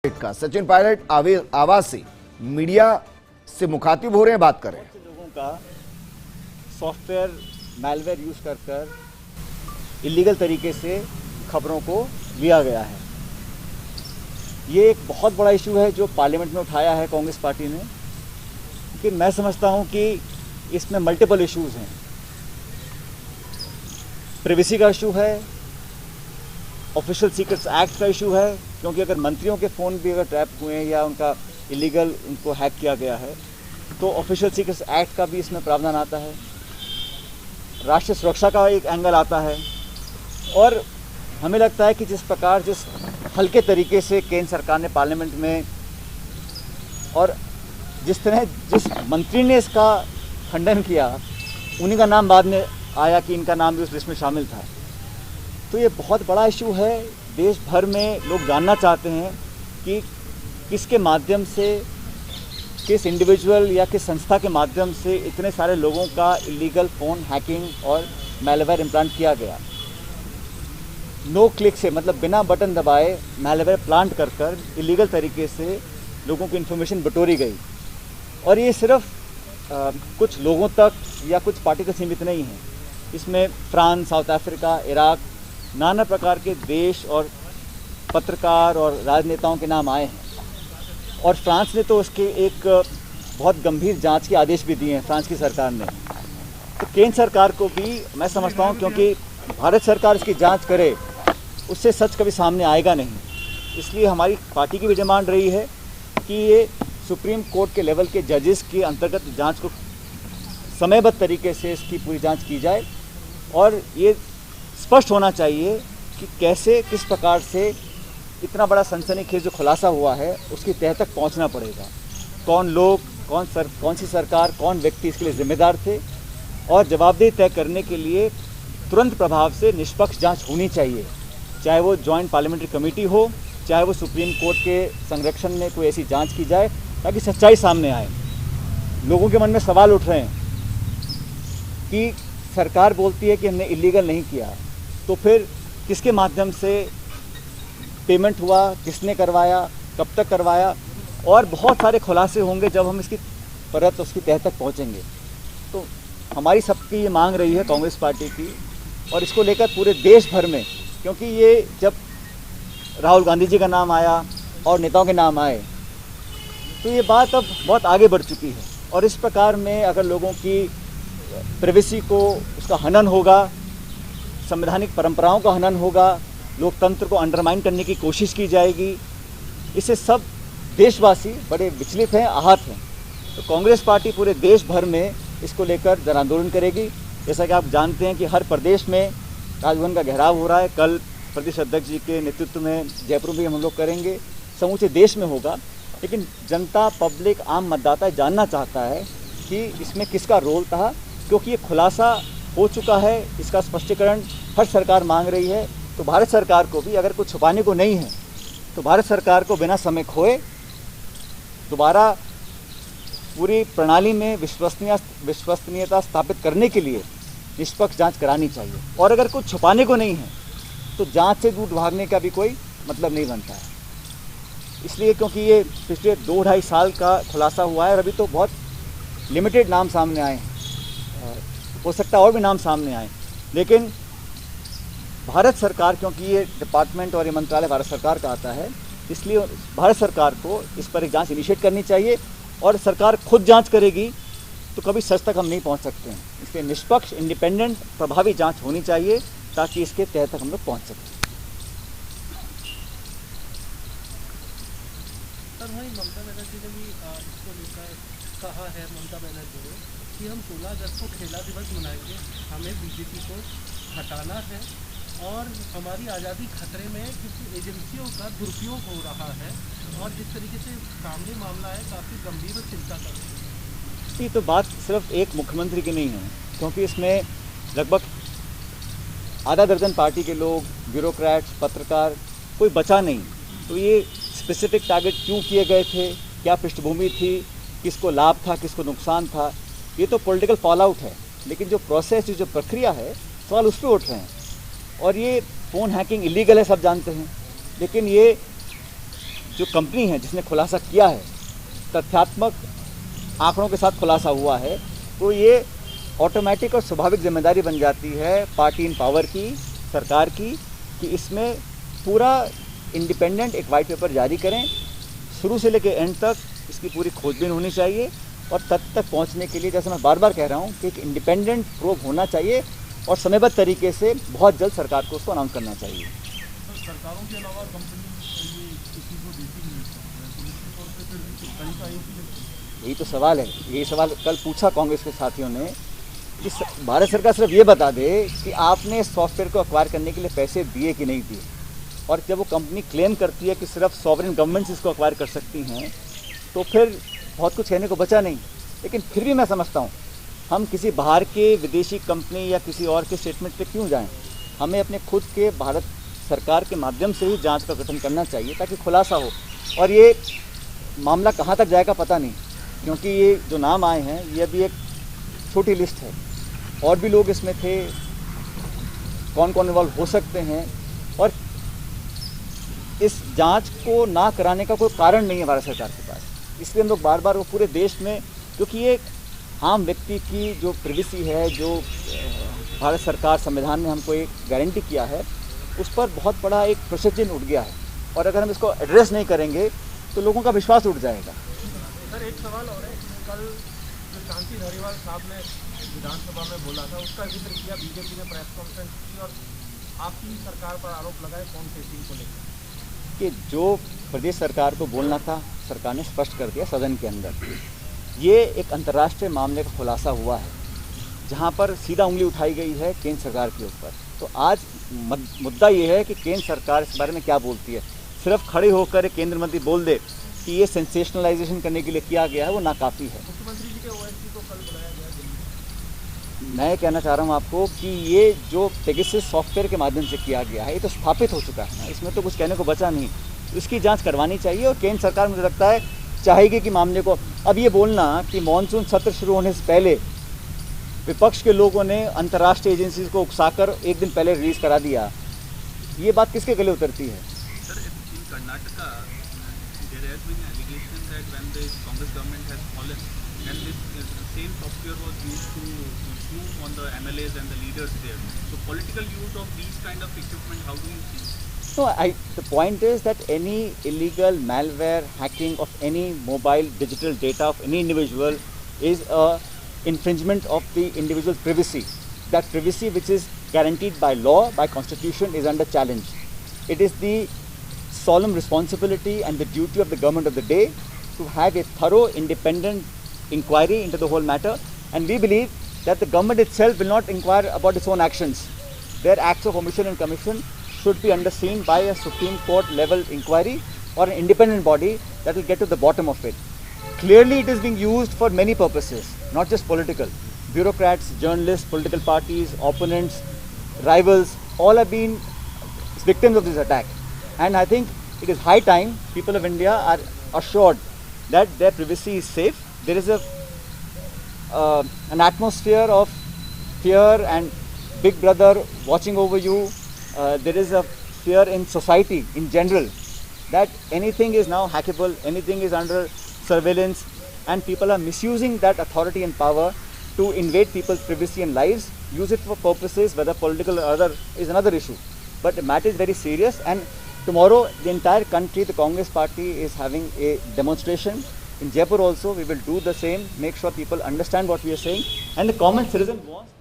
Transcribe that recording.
का सचिन पायलट आवाज से मीडिया से मुखातिब हो रहे हैं, बात कर रहे हैं। लोगों का सॉफ्टवेयर मैलवेयर यूज कर इलीगल तरीके से खबरों को लिया गया है। ये एक बहुत बड़ा इशू है जो पार्लियामेंट में उठाया है कांग्रेस पार्टी ने, लेकिन मैं समझता हूं कि इसमें मल्टीपल इश्यूज हैं। प्राइवेसी का इशू है, ऑफिशियल सीक्रेट्स एक्ट का इशू है, क्योंकि अगर मंत्रियों के फ़ोन भी अगर ट्रैप हुए हैं या उनका इलीगल उनको हैक किया गया है तो ऑफिशियल सीक्रेट्स एक्ट का भी इसमें प्रावधान आता है। राष्ट्रीय सुरक्षा का एक एंगल आता है और हमें लगता है कि जिस हल्के तरीके से केंद्र सरकार ने पार्लियामेंट में और जिस मंत्री ने इसका खंडन किया, उन्हीं का नाम बाद में आया कि इनका नाम भी उस लिस्ट में शामिल था। तो ये बहुत बड़ा इशू है। देश भर में लोग जानना चाहते हैं कि किसके माध्यम से, किस इंडिविजुअल या किस संस्था के माध्यम से इतने सारे लोगों का इलीगल फ़ोन हैकिंग और मैलवेयर इम्प्लांट किया गया। नो क्लिक से, मतलब बिना बटन दबाए मैलवेयर प्लांट कर इलीगल तरीके से लोगों की इन्फॉर्मेशन बटोरी गई। और ये सिर्फ कुछ लोगों तक या कुछ पार्टी तक सीमित नहीं है। इसमें फ्रांस, साउथ अफ्रीका, इराक, नाना प्रकार के देश और पत्रकार और राजनेताओं के नाम आए हैं। और फ्रांस ने तो उसके एक बहुत गंभीर जांच के आदेश भी दिए हैं, फ्रांस की सरकार ने। तो केंद्र सरकार को भी मैं समझता हूं, क्योंकि भारत सरकार इसकी जांच करे उससे सच कभी सामने आएगा नहीं। इसलिए हमारी पार्टी की भी डिमांड रही है कि ये सुप्रीम कोर्ट के लेवल के जजेस के अंतर्गत जांच को समयबद्ध तरीके से इसकी पूरी जांच की जाए और ये स्पष्ट होना चाहिए कि कैसे, किस प्रकार से इतना बड़ा सनसनीखेज जो खुलासा हुआ है उसकी तह तक पहुंचना पड़ेगा। कौन लोग, कौन सी सरकार, कौन व्यक्ति इसके लिए जिम्मेदार थे और जवाबदेही तय करने के लिए तुरंत प्रभाव से निष्पक्ष जांच होनी चाहिए। चाहे वो जॉइंट पार्लियामेंट्री कमेटी हो, चाहे वो सुप्रीम कोर्ट के संरक्षण में कोई ऐसी जांच की जाए ताकि सच्चाई सामने आए। लोगों के मन में सवाल उठ रहे हैं कि सरकार बोलती है कि हमने इलीगल नहीं किया, तो फिर किसके माध्यम से पेमेंट हुआ, किसने करवाया, कब तक करवाया, और बहुत सारे खुलासे होंगे जब हम इसकी परत उसकी तह तक पहुंचेंगे। तो हमारी सबकी ये मांग रही है कांग्रेस पार्टी की, और इसको लेकर पूरे देश भर में, क्योंकि ये जब राहुल गांधी जी का नाम आया और नेताओं के नाम आए तो ये बात अब बहुत आगे बढ़ चुकी है। और इस प्रकार में अगर लोगों की प्राइवेसी को, उसका हनन होगा, संवैधानिक परंपराओं का हनन होगा, लोकतंत्र को अंडरमाइन करने की कोशिश की जाएगी, इससे सब देशवासी बड़े विचलित हैं, आहत हैं। तो कांग्रेस पार्टी पूरे देश भर में इसको लेकर जन आंदोलन करेगी। जैसा कि आप जानते हैं कि हर प्रदेश में राजभवन का घेराव हो रहा है। कल प्रदेश अध्यक्ष जी के नेतृत्व में जयपुर में हम लोग करेंगे, समूचे देश में होगा। लेकिन जनता, पब्लिक, आम मतदाता जानना चाहता है कि इसमें किसका रोल था, क्योंकि ये खुलासा हो चुका है, इसका स्पष्टीकरण हर सरकार मांग रही है। तो भारत सरकार को भी अगर कुछ छुपाने को नहीं है तो भारत सरकार को बिना समय खोए दोबारा पूरी प्रणाली में विश्वसनीयता स्थापित करने के लिए निष्पक्ष जांच करानी चाहिए। और अगर कुछ छुपाने को नहीं है तो जांच से दूर भागने का भी कोई मतलब नहीं बनता है। इसलिए क्योंकि ये पिछले 2-2.5 साल का खुलासा हुआ है और अभी तो बहुत लिमिटेड नाम सामने आए हैं, हो सकता है और भी नाम सामने आए, लेकिन भारत सरकार, क्योंकि ये डिपार्टमेंट और ये मंत्रालय भारत सरकार का आता है, इसलिए भारत सरकार को इस पर एक जांच इनिशिएट करनी चाहिए। और सरकार खुद जांच करेगी तो कभी सच तक हम नहीं पहुंच सकते हैं। इसलिए निष्पक्ष, इंडिपेंडेंट, प्रभावी जांच होनी चाहिए ताकि इसके तह तक हम लोग पहुँच सकें। ममता बनर्जी ने भी इसको लेकर कहा है, ममता बनर्जी ने, कि हम 16 अगस्त को खेला दिवस मनाएंगे, हमें बीजेपी को हटाना है और हमारी आज़ादी खतरे में है क्योंकि एजेंसियों का दुरुपयोग हो रहा है। और जिस तरीके से सामने मामला है काफ़ी गंभीर और चिंता का है। ये तो बात सिर्फ एक मुख्यमंत्री की नहीं है, क्योंकि इसमें लगभग आधा दर्जन पार्टी के लोग, ब्यूरोक्रेट्स, पत्रकार, कोई बचा नहीं। तो ये स्पेसिफिक टारगेट क्यों किए गए थे, क्या पृष्ठभूमि थी, किसको लाभ था, किसको नुकसान था, ये तो पॉलिटिकल फॉल आउट है। लेकिन जो प्रोसेस, जो प्रक्रिया है, सवाल उस पर उठ रहे हैं। और ये फ़ोन हैकिंग इलीगल है, सब जानते हैं, लेकिन ये जो कंपनी है जिसने खुलासा किया है, तथ्यात्मक आंकड़ों के साथ खुलासा हुआ है, तो ये ऑटोमेटिक और स्वाभाविक जिम्मेदारी बन जाती है पार्टी इन पावर की, सरकार की, कि इसमें पूरा इंडिपेंडेंट एक वाइट पेपर जारी करें, शुरू से लेकर एंड तक इसकी पूरी खोजबीन होनी चाहिए, और तथ्य तक पहुंचने के लिए, जैसे मैं बार बार कह रहा हूं, कि एक इंडिपेंडेंट प्रोब होना चाहिए और समयबद्ध तरीके से बहुत जल्द सरकार को उसको अनाउंस करना चाहिए। सरकारों के अलावा कंपनी ये किसी को देती नहीं है, पुलिस के तौर पे फिर कड़ी कार्रवाई की जाती है। यही तो सवाल है, यही सवाल कल पूछा कांग्रेस के साथियों ने कि भारत सरकार सिर्फ ये बता दे कि आपने सॉफ्टवेयर को एक्वायर करने के लिए पैसे दिए कि नहीं दिए, और जब वो कंपनी क्लेम करती है कि सिर्फ सॉवरेन गवर्नमेंट्स इसको एक्वायर कर सकती हैं, तो फिर बहुत कुछ कहने को बचा नहीं। लेकिन फिर भी मैं समझता हूँ, हम किसी बाहर के विदेशी कंपनी या किसी और के स्टेटमेंट पे क्यों जाएं? हमें अपने खुद के भारत सरकार के माध्यम से ही जांच का गठन करना चाहिए ताकि खुलासा हो। और ये मामला कहाँ तक जाएगा पता नहीं, क्योंकि ये जो नाम आए हैं ये अभी एक छोटी लिस्ट है, और भी लोग इसमें थे, कौन कौन इन्वॉल्व हो सकते हैं, और इस जांच को ना कराने का कोई कारण नहीं है भारत सरकार के पास। इसलिए हम लोग बार बार वो पूरे देश में, क्योंकि ये आम व्यक्ति की जो प्रिवेसी है, जो भारत सरकार संविधान ने हमको एक गारंटी किया है, उस पर बहुत बड़ा एक प्रश्न चिन्ह उठ गया है, और अगर हम इसको एड्रेस नहीं करेंगे तो लोगों का विश्वास उठ जाएगा। सर एक सवाल और है, कल जो शांति धारीवाल साहब ने विधानसभा में बोला था उसका जिक्र किया, बीजेपी ने प्रेस कॉन्फ्रेंस की और आपकी सरकार पर आरोप लगाए फोन टेपिंग को लेकर, कि जो प्रदेश सरकार को बोलना था सरकार ने स्पष्ट कर दिया सदन के अंदर। ये एक अंतर्राष्ट्रीय मामले का खुलासा हुआ है जहां पर सीधा उंगली उठाई गई है केंद्र सरकार के ऊपर। तो आज मुद्दा ये है कि केंद्र सरकार इस बारे में क्या बोलती है। सिर्फ खड़े होकर एक केंद्र मंत्री बोल दे कि ये सेंसेशनलाइजेशन करने के लिए किया गया है, वो नाकाफ़ी है। मुख्यमंत्री जी के ओएसडी को कल बुलाया गया दिल्ली। मैं कहना चाह रहा हूँ आपको कि ये जो पेगासस सॉफ्टवेयर के माध्यम से किया गया है, ये तो स्थापित हो चुका है, इसमें तो कुछ कहने को बचा नहीं। इसकी जांच करवानी चाहिए, और केंद्र सरकार मुझे लगता है चाहेगी कि मामले को, अब ये बोलना कि मानसून सत्र शुरू होने से पहले विपक्ष के लोगों ने अंतर्राष्ट्रीय एजेंसीज को उकसाकर एक दिन पहले रिलीज करा दिया, ये बात किसके गले उतरती है? Sir, in Karnataka, there has been allegation that when the Congress government has fallen, and this same software was used to sue on the MLAs and the leaders there. So, political use of these kind of equipment, how do you see? No, the point is that any illegal malware hacking of any mobile digital data of any individual is a infringement of the individual privacy. That privacy which is guaranteed by law, by constitution, is under challenge. It is the solemn responsibility and the duty of the government of the day to have a thorough independent inquiry into the whole matter, and we believe that the government itself will not inquire about its own actions. Their acts of omission and commission should be underseen by a Supreme Court level inquiry or an independent body that will get to the bottom of it. Clearly it is being used for many purposes, not just political. Bureaucrats, journalists, political parties, opponents, rivals, all have been victims of this attack. And I think it is high time people of India are assured that their privacy is safe. There is an atmosphere of fear and Big Brother watching over you. There is a fear in society in general that anything is now hackable, anything is under surveillance, and people are misusing that authority and power to invade people's privacy and lives, use it for purposes whether political or other is another issue. But the matter is very serious, and tomorrow the entire country, the Congress party is having a demonstration. In Jaipur also we will do the same, make sure people understand what we are saying, and the common citizen wants